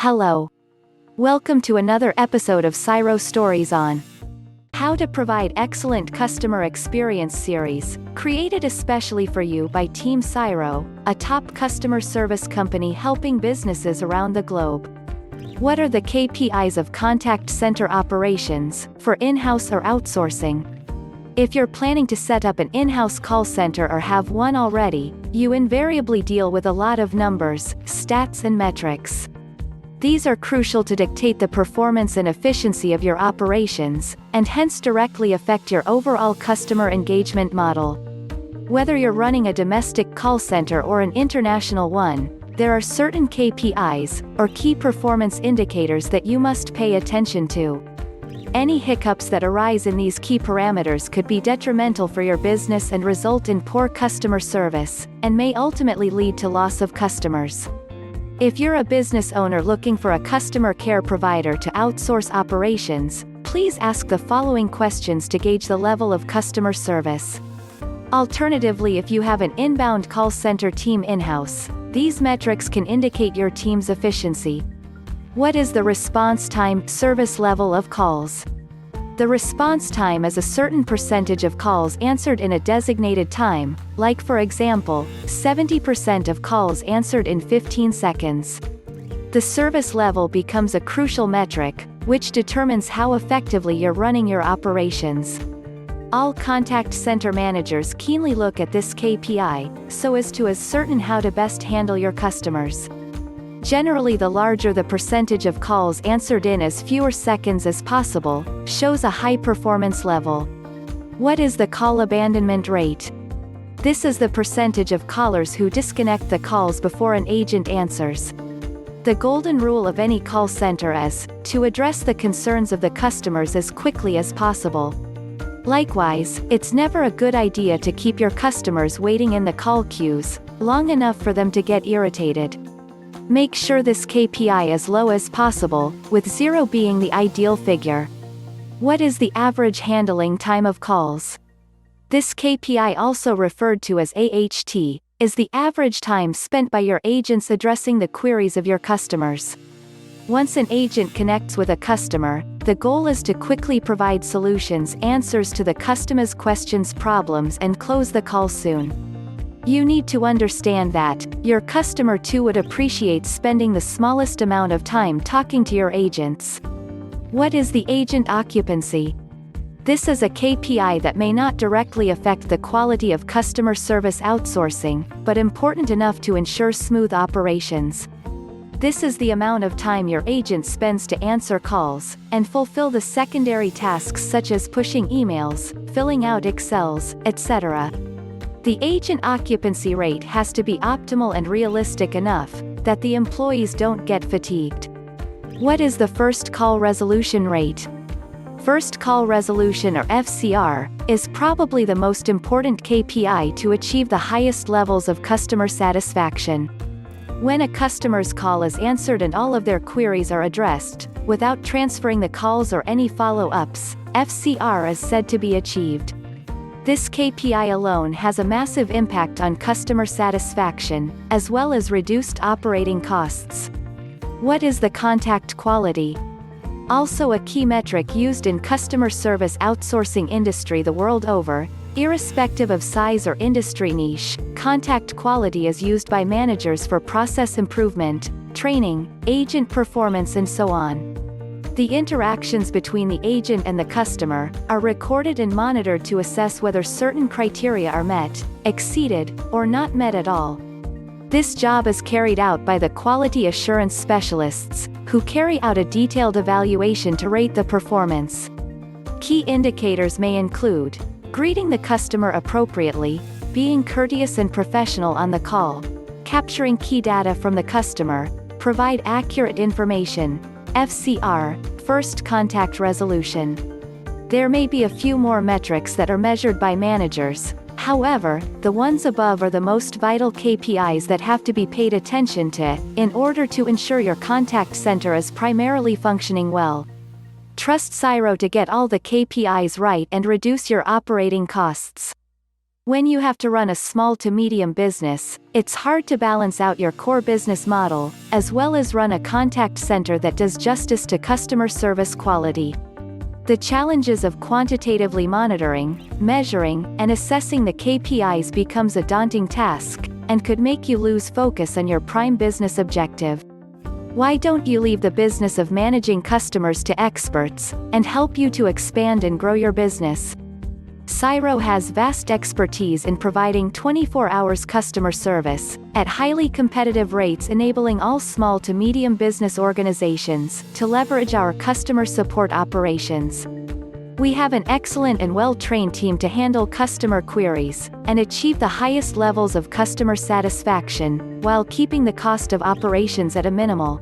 Hello. Welcome to another episode of Syrow Stories on How to Provide Excellent Customer Experience series, created especially for you by Team Syrow, a top customer service company helping businesses around the globe. What are the KPIs of contact center operations, for in-house or outsourcing? If you're planning to set up an in-house call center or have one already, you invariably deal with a lot of numbers, stats and metrics. These are crucial to dictate the performance and efficiency of your operations, and hence directly affect your overall customer engagement model. Whether you're running a domestic call center or an international one, there are certain KPIs, or key performance indicators that you must pay attention to. Any hiccups that arise in these key parameters could be detrimental for your business and result in poor customer service, and may ultimately lead to loss of customers. If you're a business owner looking for a customer care provider to outsource operations, please ask the following questions to gauge the level of customer service. Alternatively, if you have an inbound call center team in-house, these metrics can indicate your team's efficiency. What is the response time, service level of calls? The response time is a certain percentage of calls answered in a designated time, like for example, 70% of calls answered in 15 seconds. The service level becomes a crucial metric, which determines how effectively you're running your operations. All contact center managers keenly look at this KPI, so as to ascertain how to best handle your customers. Generally, the larger the percentage of calls answered in as fewer seconds as possible, shows a high performance level. What is the call abandonment rate? This is the percentage of callers who disconnect the calls before an agent answers. The golden rule of any call center is to address the concerns of the customers as quickly as possible. Likewise, it's never a good idea to keep your customers waiting in the call queues long enough for them to get irritated. Make sure this KPI is low as possible, with 0 being the ideal figure. What is the average handling time of calls? This KPI, also referred to as AHT, is the average time spent by your agents addressing the queries of your customers. Once an agent connects with a customer, the goal is to quickly provide solutions, answers to the customer's questions, problems, and close the call soon. You need to understand that your customer too would appreciate spending the smallest amount of time talking to your agents. What is the agent occupancy? This is a KPI that may not directly affect the quality of customer service outsourcing, but important enough to ensure smooth operations. This is the amount of time your agent spends to answer calls, and fulfill the secondary tasks such as pushing emails, filling out Excels, etc. The agent occupancy rate has to be optimal and realistic enough that the employees don't get fatigued. What is the first call resolution rate? First call resolution, or FCR, is probably the most important KPI to achieve the highest levels of customer satisfaction. When a customer's call is answered and all of their queries are addressed, without transferring the calls or any follow-ups, FCR is said to be achieved. This KPI alone has a massive impact on customer satisfaction, as well as reduced operating costs. What is the contact quality? Also a key metric used in customer service outsourcing industry the world over, irrespective of size or industry niche. Contact quality is used by managers for process improvement, training, agent performance, and so on. The interactions between the agent and the customer are recorded and monitored to assess whether certain criteria are met, exceeded, or not met at all. This job is carried out by the quality assurance specialists, who carry out a detailed evaluation to rate the performance. Key indicators may include greeting the customer appropriately, being courteous and professional on the call, capturing key data from the customer, provide accurate information. FCR, first contact resolution. There may be a few more metrics that are measured by managers. However, the ones above are the most vital KPIs that have to be paid attention to, in order to ensure your contact center is primarily functioning well. Trust Syrow to get all the KPIs right and reduce your operating costs. When you have to run a small to medium business, it's hard to balance out your core business model, as well as run a contact center that does justice to customer service quality. The challenges of quantitatively monitoring, measuring, and assessing the KPIs becomes a daunting task, and could make you lose focus on your prime business objective. Why don't you leave the business of managing customers to experts, and help you to expand and grow your business? Syrow has vast expertise in providing 24 hours customer service, at highly competitive rates, enabling all small to medium business organizations to leverage our customer support operations. We have an excellent and well-trained team to handle customer queries, and achieve the highest levels of customer satisfaction, while keeping the cost of operations at a minimal.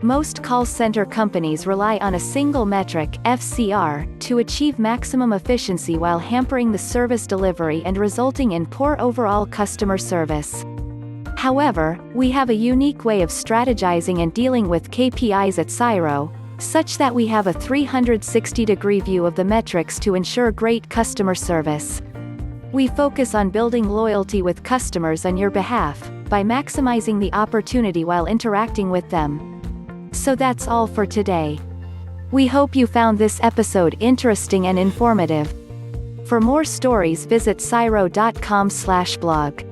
Most call center companies rely on a single metric, FCR, to achieve maximum efficiency while hampering the service delivery and resulting in poor overall customer service. However, we have a unique way of strategizing and dealing with KPIs at Syrow, such that we have a 360-degree view of the metrics to ensure great customer service. We focus on building loyalty with customers on your behalf, by maximizing the opportunity while interacting with them. So that's all for today. We hope you found this episode interesting and informative. For more stories, visit syrow.com/blog.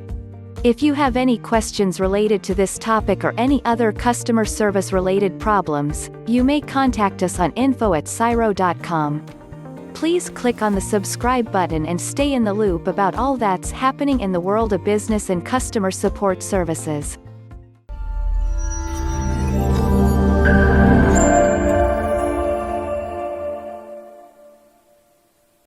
If you have any questions related to this topic or any other customer service related problems, you may contact us on info@syrow.com. Please click on the subscribe button and stay in the loop about all that's happening in the world of business and customer support services.